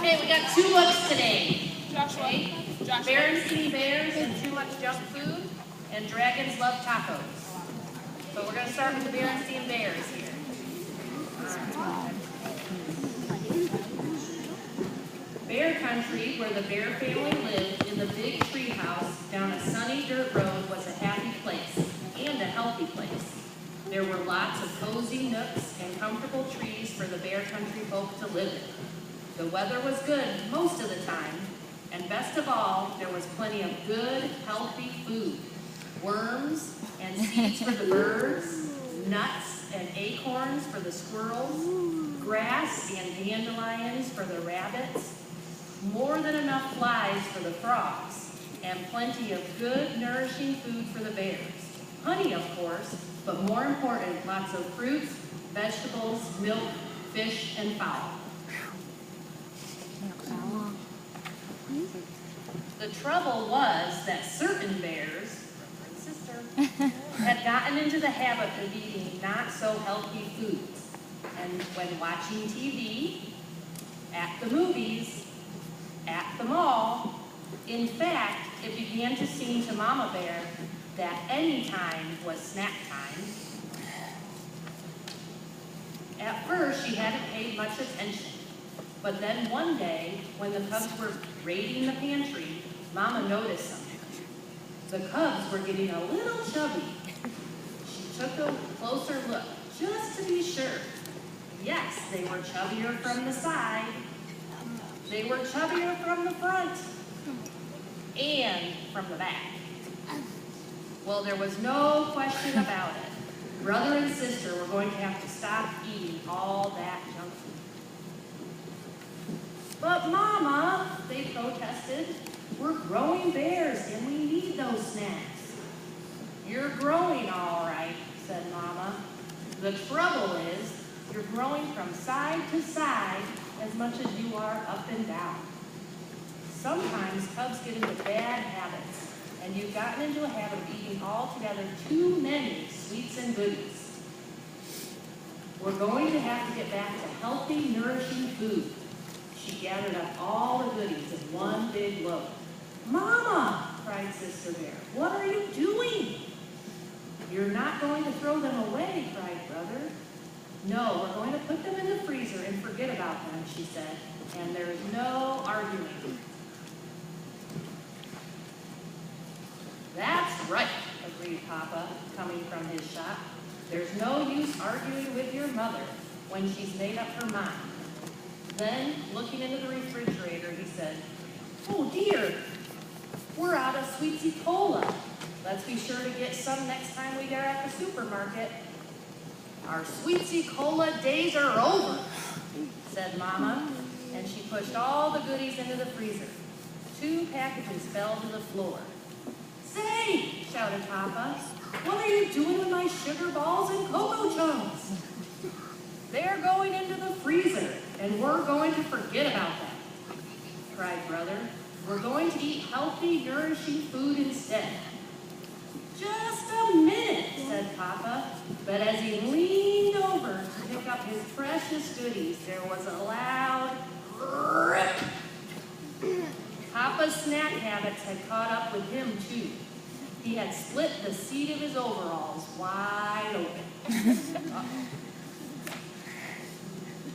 Okay, we got two looks today. Joshua. Okay? Joshua. Berenstain Bears and too much junk food, and dragons love tacos. So we're going to start with the Berenstain Bears here. Bear country, where the Bear family lived in the big tree house down a sunny dirt road, was a happy place and a healthy place. There were lots of cozy nooks and comfortable trees for the Bear country folk to live in. The weather was good most of the time, and best of all, there was plenty of good, healthy food. Worms and seeds for the birds, nuts and acorns for the squirrels, grass and dandelions for the rabbits, more than enough flies for the frogs, and plenty of good, nourishing food for the bears. Honey, of course, but more important, lots of fruits, vegetables, milk, fish, and fowl. The trouble was that certain bears, sister, had gotten into the habit of eating not so healthy foods. And when watching TV, at the movies, at the mall, in fact, it began to seem to Mama Bear that any time was snack time. At first, she hadn't paid much attention. But then one day, when the cubs were raiding the pantry, Mama noticed something. The cubs were getting a little chubby. She took a closer look, just to be sure. Yes, they were chubbier from the side. They were chubbier from the front. And from the back. Well, there was no question about it. Brother and sister were going to have to stop eating all that junk food. But Mama, they protested, we're growing bears and we need those snacks. You're growing all right, said Mama. The trouble is, you're growing from side to side as much as you are up and down. Sometimes cubs get into bad habits, and you've gotten into a habit of eating altogether too many sweets and goodies. We're going to have to get back to healthy, nourishing food. She gathered up all the goodies in one big load. Mama, cried Sister Bear, what are you doing? You're not going to throw them away, cried Brother. No, we're going to put them in the freezer and forget about them, she said, and there is no arguing. That's right, agreed Papa, coming from his shop. There's no use arguing with your mother when she's made up her mind. Then, looking into the refrigerator, he said, oh dear, we're out of Sweetsy Cola. Let's be sure to get some next time we are at the supermarket. Our Sweetsy Cola days are over, said Mama, and she pushed all the goodies into the freezer. 2 packages fell to the floor. Say, shouted Papa, what are you doing with my sugar balls and cocoa chunks? They're going into the freezer, and we're going to forget about them, cried Brother. We're going to eat healthy, nourishing food instead. Just a minute, said Papa, but as he leaned over to pick up his precious goodies, there was a loud rip. Papa's snack habits had caught up with him, too. He had split the seat of his overalls wide open.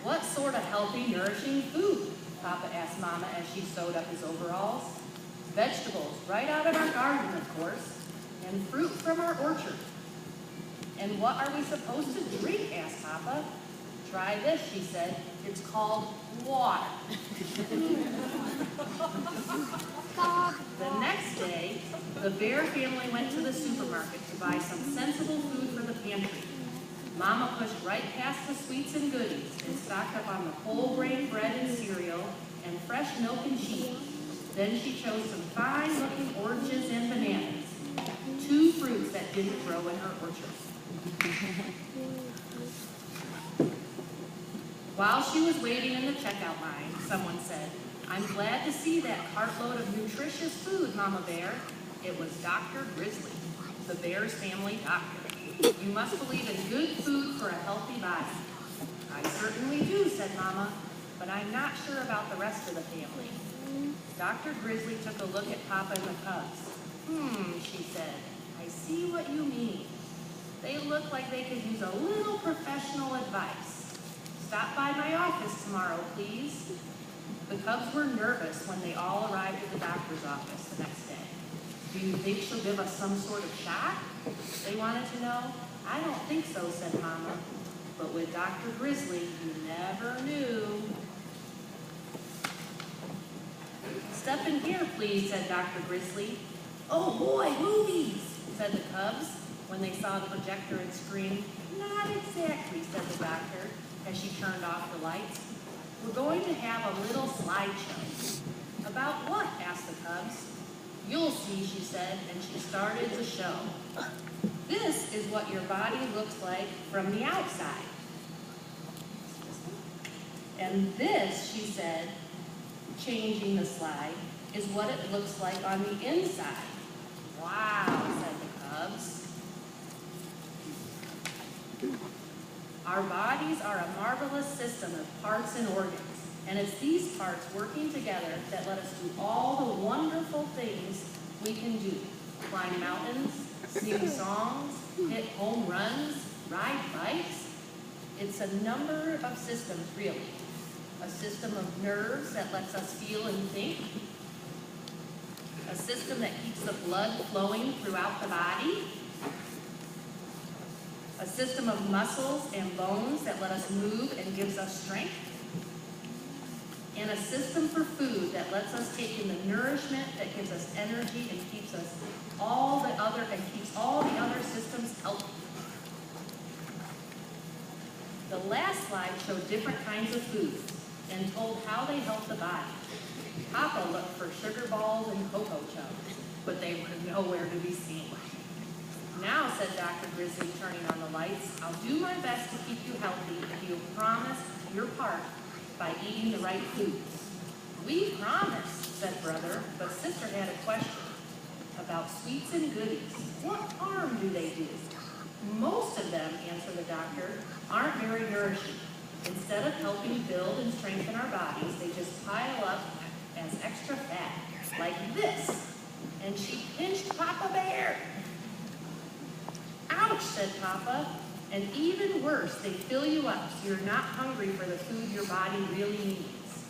What sort of healthy, nourishing food? Papa asked Mama as she sewed up his overalls. Vegetables, right out of our garden, of course, and fruit from our orchard. And what are we supposed to drink? Asked Papa. Try this, she said. It's called water. The next day, the Bear family went to the supermarket to buy some sensible food for the pantry. Mama pushed right past the sweets and goodies and stocked up on the whole grain bread and cereal and fresh milk and cheese. Then she chose some fine-looking oranges and bananas, 2 fruits that didn't grow in her orchard. While she was waiting in the checkout line, someone said, I'm glad to see that cartload of nutritious food, Mama Bear. It was Dr. Grizzly, the Bear's family doctor. You must believe in good food for a healthy body. I certainly do, said Mama. but I'm not sure about the rest of the family. Dr. Grizzly took a look at Papa and the cubs. She said, I see what you mean. They look like they could use a little professional advice. Stop by my office tomorrow, please. The cubs were nervous when they all arrived at the doctor's office the next day. Do you think she'll give us some sort of shot? They wanted to know. I don't think so, said Mama. But with Dr. Grizzly, you never knew. Step in here, please, said Dr. Grizzly. Oh boy, movies, said the cubs when they saw the projector and screen. Not exactly, said the doctor as she turned off the lights. We're going to have a little slideshow. About what? Asked the cubs. You'll see, she said, and she started the show. This is what your body looks like from the outside. And this, she said, changing the slide, is what it looks like on the inside. Wow, said the cubs. Our bodies are a marvelous system of parts and organs, and it's these parts working together that let us do all the wonderful things we can do. Climb mountains, sing songs, hit home runs, ride bikes. It's a number of systems, really. A system of nerves that lets us feel and think. A system that keeps the blood flowing throughout the body. A system of muscles and bones that let us move and gives us strength. And a system for food that lets us take in the nourishment that gives us energy and keeps all the other systems healthy. The last slide showed different kinds of foods and told how they help the body. Papa looked for sugar balls and cocoa chunks, but they were nowhere to be seen. Now, said Dr. Grizzly, turning on the lights, I'll do my best to keep you healthy if you'll promise your part by eating the right foods. We promised, said Brother, but Sister had a question about sweets and goodies. What harm do they do? Most of them, answered the doctor, aren't very nourishing. Instead of helping build and strengthen our bodies, they just pile up as extra fat, like this. And she pinched Papa Bear. Ouch, said Papa. And even worse, they fill you up so you're not hungry for the food your body really needs.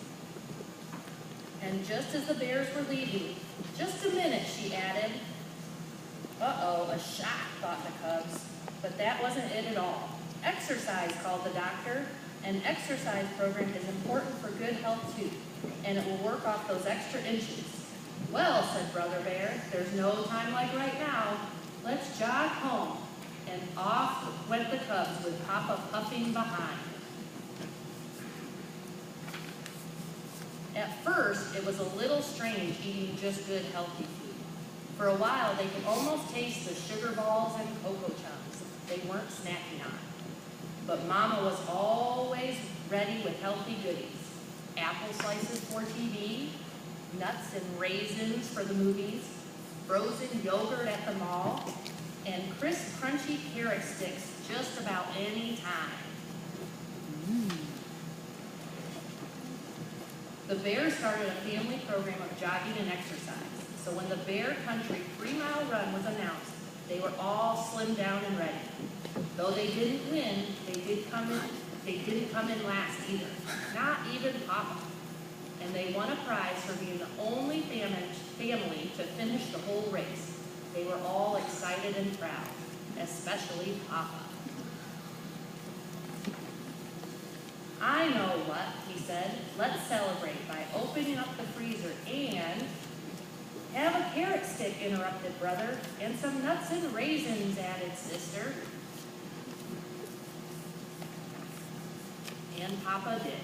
And just as the bears were leaving, just a minute, she added. Uh-oh, a shot, thought the cubs. But that wasn't it at all. Exercise, called the doctor. An exercise program is important for good health too, and it will work off those extra inches. Well, said Brother Bear, there's no time like right now. Let's jog home. And off went the cubs with Papa puffing behind. At first, it was a little strange eating just good, healthy food. For a while, they could almost taste the sugar balls and cocoa chunks they weren't snacking on. But Mama was always ready with healthy goodies. Apple slices for TV, nuts and raisins for the movies, frozen yogurt at the mall, and crisp, crunchy carrot sticks just about any time. The Bears started a family program of jogging and exercise. So when the Bear Country 3-mile run was announced, they were all slimmed down and ready. Though they didn't win, they didn't come in last either. Not even Papa. And they won a prize for being the only family to finish the whole race. They were all excited and proud, especially Papa. I know what, he said. Let's celebrate by opening up the freezer and... Have a carrot stick, interrupted Brother, and some nuts and raisins, added Sister. And Papa did.